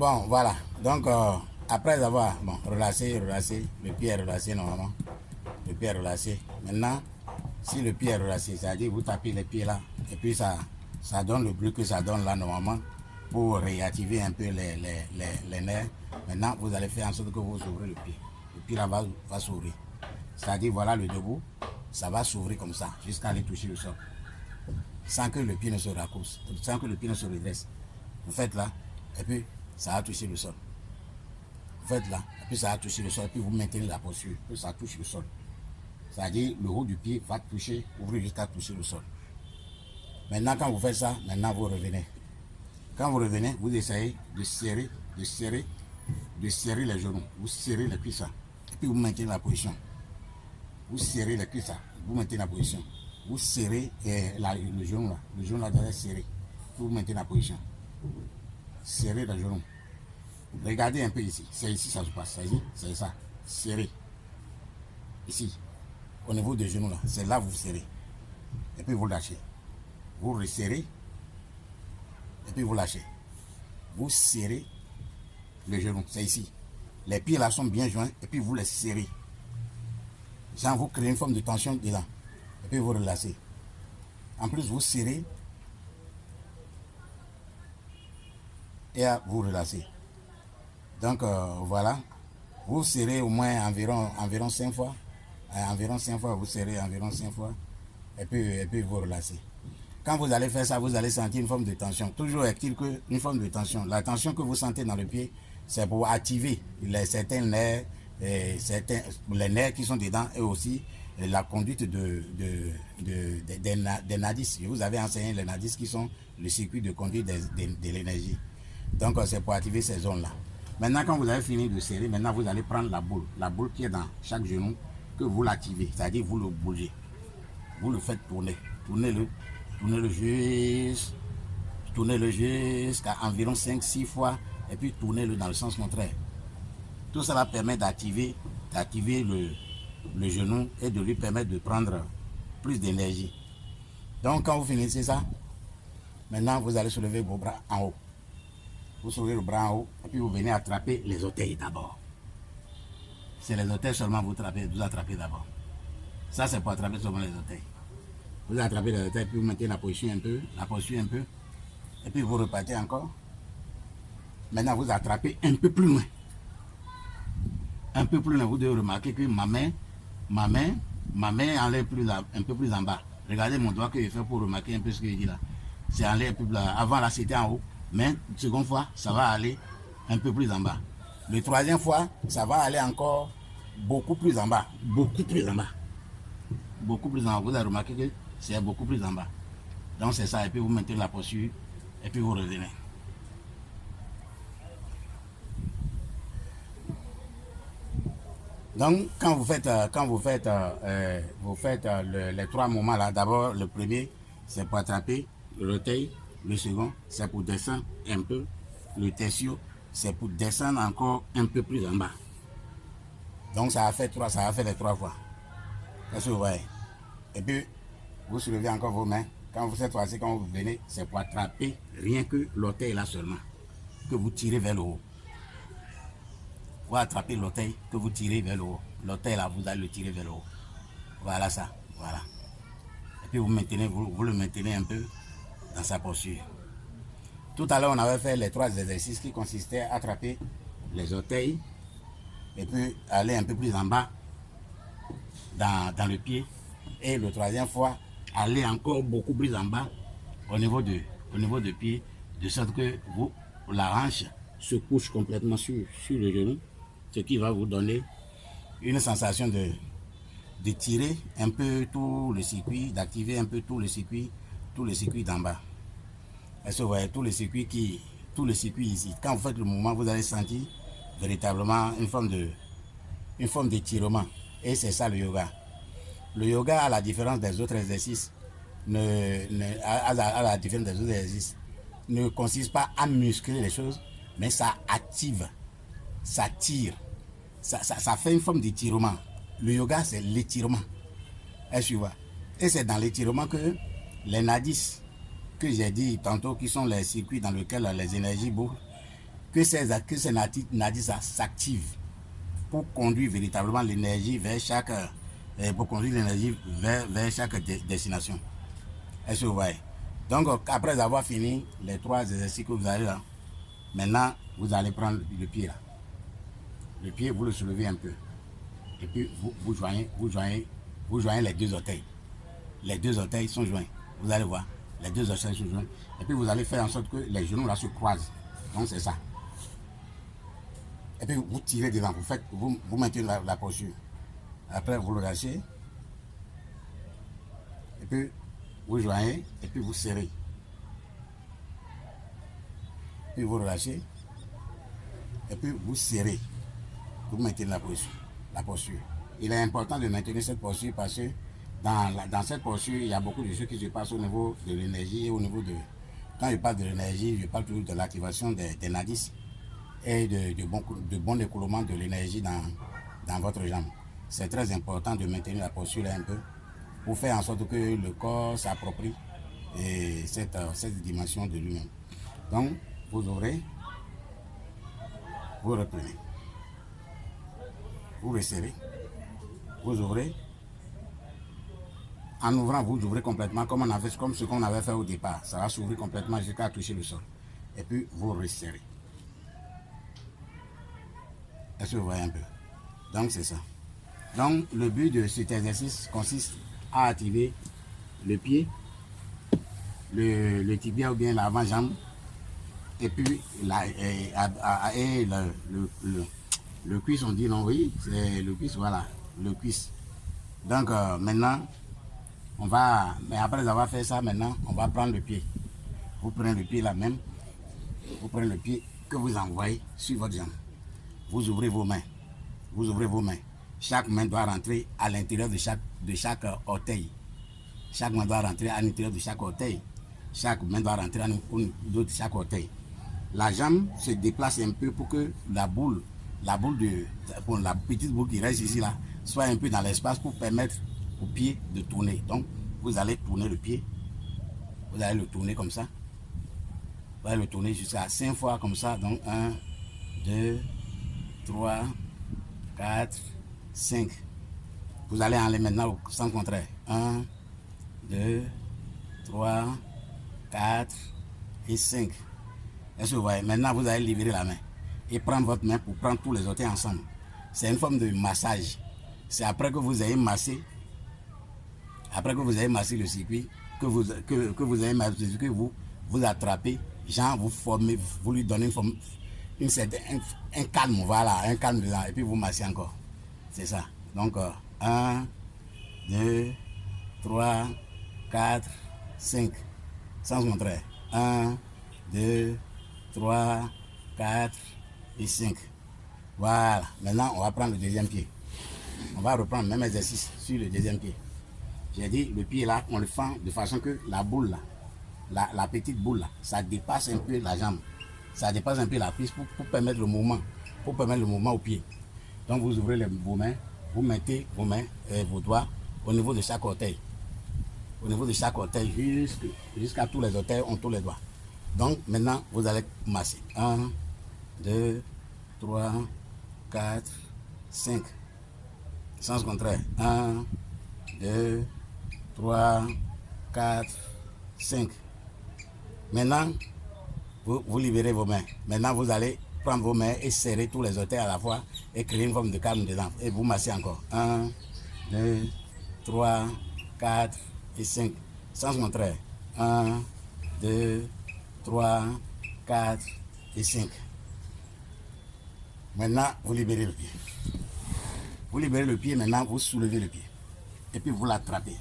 Bon, voilà. Donc, après avoir relâché, le pied est relâché normalement. Le pied est relâché. Maintenant, si le pied est relâché, c'est-à-dire vous tapez les pieds là, et puis ça donne le bruit que ça donne là normalement pour réactiver un peu les nerfs. Maintenant, vous allez faire en sorte que vous ouvrez le pied. Le pied là va s'ouvrir. C'est-à-dire, voilà le debout, ça va s'ouvrir comme ça, jusqu'à aller toucher le sol. Sans que le pied ne se raccource, sans que le pied ne se redresse. Vous faites là, et puis ça va toucher le sol. Vous faites là, et puis ça va toucher le sol, et puis vous maintenez la posture, puis ça touche le sol. C'est-à-dire, le haut du pied va toucher, ouvrir jusqu'à toucher le sol. Maintenant, quand vous faites ça, maintenant vous revenez. Quand vous revenez, vous essayez de serrer les genoux. Vous serrez les cuisses, et puis vous maintenez la position. Vous serrez les cuisses, vous maintenez la position. Vous serrez le genou là doit être serré. Vous maintenez la position. Serrez le genou. Regardez un peu ici. C'est ici ça se passe. C'est ça. Serrez. Ici. Au niveau des genoux là. C'est là vous serrez. Et puis vous lâchez. Vous resserrez. Et puis vous lâchez. Vous serrez le genou. C'est ici. Les pieds là sont bien joints. Et puis vous les serrez. Genre vous créez une forme de tension dedans. Et puis vous relâchez. En plus vous serrez. Et vous relâchez. Donc voilà. Vous serrez au moins environ 5 fois. Environ 5 fois, vous serrez environ 5 fois. Et puis vous relâchez. Quand vous allez faire ça, vous allez sentir une forme de tension. Toujours est-il qu'une forme de tension. La tension que vous sentez dans le pied, c'est pour activer certains nerfs, les nerfs qui sont dedans et aussi la conduite des nadis. Je vous avais enseigné les nadis qui sont le circuit de conduite de l'énergie. Donc c'est pour activer ces zones-là. Maintenant, quand vous avez fini de serrer, maintenant vous allez prendre la boule qui est dans chaque genou, que vous l'activez, c'est-à-dire vous le bougez. Vous le faites tourner. Tournez-le jusqu'à environ 5-6 fois et puis tournez-le dans le sens contraire. Tout cela permet d'activer le genou et de lui permettre de prendre plus d'énergie. Donc quand vous finissez ça, maintenant vous allez soulever vos bras en haut. Vous soulevez le bras en haut et puis vous venez attraper les orteils d'abord. C'est les orteils seulement vous attrapez d'abord. Ça c'est pour attraper seulement les orteils. Vous attrapez les orteils, puis vous mettez la posture un peu, et puis vous repartez encore. Maintenant vous attrapez un peu plus loin. Un peu plus loin, vous devez remarquer que ma main enlève un peu plus en bas. Regardez mon doigt que je fais pour remarquer un peu ce que je dis là. C'est enlève un peu plus là. Avant là c'était en haut, mais une seconde fois ça va aller un peu plus en bas. Le troisième fois ça va aller encore beaucoup plus en bas. Beaucoup plus en bas. Vous avez remarqué que c'est beaucoup plus en bas. Donc c'est ça, et puis vous mettez la posture, et puis vous revenez. Donc quand vous faites les trois moments là, d'abord le premier c'est pour attraper l'orteil, le second c'est pour descendre un peu, le tertio c'est pour descendre encore un peu plus en bas. Donc ça a fait les trois fois. Qu'est-ce que vous voyez? Et puis vous soulevez encore vos mains. Quand cette fois-ci, quand vous venez, c'est pour attraper rien que l'orteil là seulement, que vous tirez vers le haut. Vous attrapez l'orteil, que vous tirez vers le haut. L'orteil là, vous allez le tirer vers le haut. Voilà ça, voilà. Et puis vous le maintenez un peu dans sa posture. Tout à l'heure, on avait fait les trois exercices qui consistaient à attraper les orteils et puis aller un peu plus en bas dans le pied. Et le troisième fois, aller encore beaucoup plus en bas au niveau de pied, de sorte que la hanche se couche complètement sur le genou, ce qui va vous donner une sensation de tirer un peu tout le circuit, d'activer un peu tout le circuit d'en bas. Est-ce que vous voyez tout le circuit ici? Quand vous faites le mouvement, vous allez sentir véritablement une forme d'étirement. Et c'est ça le yoga. Le yoga, à la différence des autres exercices, ne consiste pas à muscler les choses, mais ça active, ça tire, ça fait une forme d'étirement. Le yoga, c'est l'étirement. Et c'est dans l'étirement que les nadis, que j'ai dit tantôt, qui sont les circuits dans lesquels les énergies bougent, que ces nadis s'activent pour conduire véritablement l'énergie vers chaque destination. Est-ce que vous voyez? Donc après avoir fini les 3 exercices que vous avez là, maintenant vous allez prendre le pied là. Le pied, vous le soulevez un peu. Et puis vous joignez les 2 orteils. Les 2 orteils sont joints. Vous allez voir, les 2 orteils sont joints. Et puis vous allez faire en sorte que les genoux là se croisent. Donc c'est ça. Et puis vous tirez devant, vous maintenez la posture. Après vous le lâchez. Et puis vous joignez et puis vous serrez. Puis vous relâchez. Et puis vous serrez. Vous maintenez la posture. Il est important de maintenir cette posture parce que dans cette posture, il y a beaucoup de choses qui se passent au niveau de l'énergie et au niveau de... Quand je parle de l'énergie, je parle toujours de l'activation des nadis et de bon écoulement de l'énergie dans votre jambe. C'est très important de maintenir la posture là un peu pour faire en sorte que le corps s'approprie cette dimension de lui-même. Donc, vous ouvrez, vous reprenez, vous resserrez, vous ouvrez. En ouvrant, vous ouvrez complètement comme ce qu'on avait fait au départ. Ça va s'ouvrir complètement jusqu'à toucher le sol. Et puis, vous resserrez. Est-ce que vous voyez un peu? Donc, c'est ça. Donc, le but de cet exercice consiste à activer le pied, le tibia ou bien l'avant-jambe, et puis le cuisse, on dit non, oui, c'est le cuisse, voilà, le cuisse. Donc, maintenant, mais après avoir fait ça, maintenant, on va prendre le pied. Vous prenez le pied là même, vous prenez le pied que vous envoyez sur votre jambe. Vous ouvrez vos mains. Chaque main doit rentrer à l'intérieur de chaque orteil. Chaque main doit rentrer à l'intérieur de chaque orteil. Chaque main doit rentrer à l'intérieur de chaque orteil. La jambe se déplace un peu pour que la petite boule qui reste ici là, soit un peu dans l'espace pour permettre au pied de tourner. Donc, vous allez tourner le pied. Vous allez le tourner comme ça. Vous allez le tourner jusqu'à 5 fois comme ça. Donc, 1, 2, 3, 4, 5. Vous allez aller maintenant au sens contraire. 1, 2, 3, 4 et 5. Est-ce que vous voyez? Maintenant, vous allez libérer la main et prendre votre main pour prendre tous les orteils ensemble. C'est une forme de massage. C'est après que vous ayez massé, le circuit, que vous avez massé le circuit, vous attrapez, genre vous formez, vous lui donnez un calme, voilà, un calme dedans, et puis vous massez encore. C'est ça. Donc, 1, 2, 3, 4, 5. Sans contraire. 1, 2, 3, 4 et 5. Voilà. Maintenant, on va prendre le deuxième pied. On va reprendre le même exercice sur le deuxième pied. J'ai dit, le pied là, on le fend de façon que la boule là, la petite boule là, ça dépasse un peu la jambe. Ça dépasse un peu la cuisse pour permettre le mouvement. Pour permettre le mouvement au pied. Donc, vous ouvrez vos mains. Vous mettez vos mains et vos doigts au niveau de chaque orteil. Au niveau de chaque orteil, jusqu'à tous les orteils, on tourne les doigts. Donc, maintenant, vous allez masser. 1, 2, 3, 4, 5. Sens contraire. 1, 2, 3, 4, 5. Maintenant, vous libérez vos mains. Maintenant, vous allez prendre vos mains et serrer tous les orteils à la fois et créer une forme de calme dedans. Et vous massez encore. 1, 2, 3, 4 et 5. Sens contraire. 1, 2, 3, 4 et 5. Maintenant, vous libérez le pied. Vous libérez le pied, maintenant vous soulevez le pied. Et puis vous l'attrapez.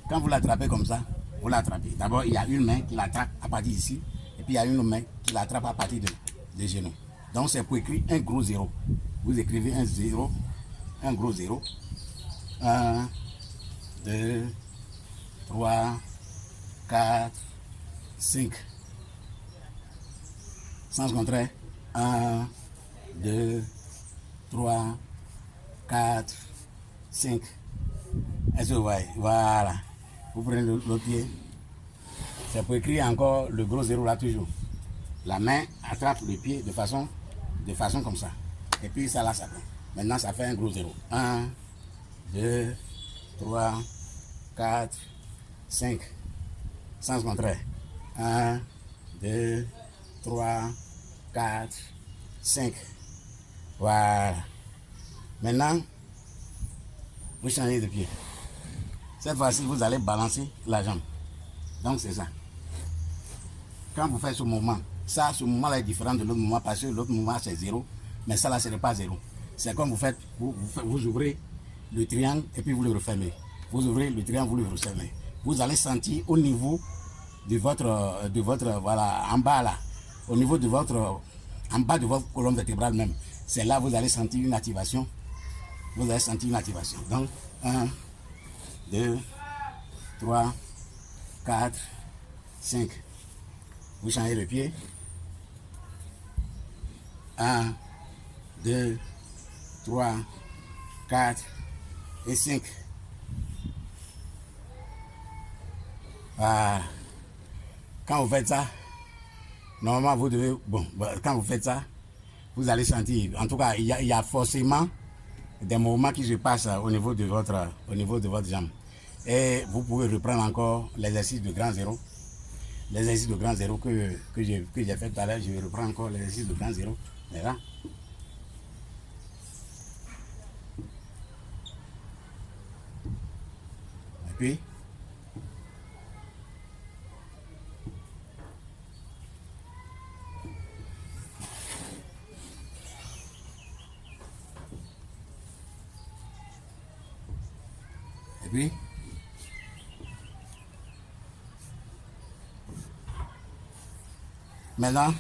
Quand vous l'attrapez comme ça, vous l'attrapez. D'abord, il y a une main qui l'attrape à partir d'ici. Et puis il y a une main qui l'attrape à partir des genoux. Donc c'est pour écrire un gros zéro. Vous écrivez un zéro, un gros zéro. 1, 2, 3, 4, 5. Sens contraire. 1, 2, 3, 4, 5. Est-ce que vous voyez? Voilà. Vous prenez l'autre pied. C'est pour écrire encore le gros zéro là toujours. La main attrape le pied de façon comme ça. Et puis ça là, ça prend. Maintenant, ça fait un gros zéro. 1, 2, 3, 4, 5. Sens contraire. 1, 2, 3, 4, 5. Voilà. Maintenant, vous changez de pied. Cette fois-ci, vous allez balancer la jambe. Donc, c'est ça. Quand vous faites ce mouvement, ce mouvement-là est différent de l'autre mouvement parce que l'autre mouvement, c'est 0. Mais ça, là, ce n'est pas 0. C'est comme vous faites, vous ouvrez le triangle et puis vous le refermez. Vous ouvrez le triangle, vous le refermez. Vous allez sentir au niveau de votre voilà, en bas là, au niveau de en bas de votre colonne vertébrale même. C'est là que vous allez sentir une activation. Vous allez sentir une activation. Donc, 1, 2, 3, 4, 5. Vous changez le pied. 1, 2, 3, 4 et 5. Voilà. Quand vous faites ça, normalement vous devez, quand vous faites ça, vous allez sentir, en tout cas, il y a forcément des mouvements qui se passent au niveau de votre jambe. Et vous pouvez reprendre encore l'exercice de grand zéro. L'exercice de grand zéro que j'ai fait tout à l'heure, je vais reprendre encore l'exercice de grand zéro. Là. Et puis, maintenant,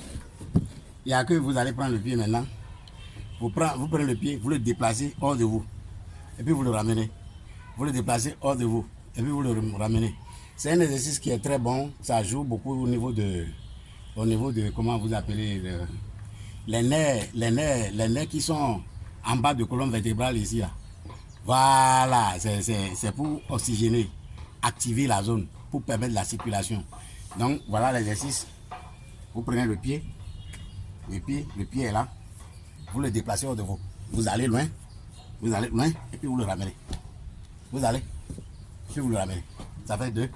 il n'y a que vous allez prendre le pied maintenant. Vous prenez le pied, vous le déplacez hors de vous. Et puis vous le ramenez. Vous le déplacez hors de vous. Et puis vous le ramenez. C'est un exercice qui est très bon. Ça joue beaucoup au niveau de comment vous appelez, les nerfs qui sont en bas de colonne vertébrale ici. Là. Voilà, c'est pour oxygéner, activer la zone, pour permettre la circulation. Donc voilà l'exercice. Vous prenez le pied est là. Vous le déplacez hors de vous. Vous allez loin, et puis vous le ramenez. Vous allez, puis vous le ramenez. Ça fait 2,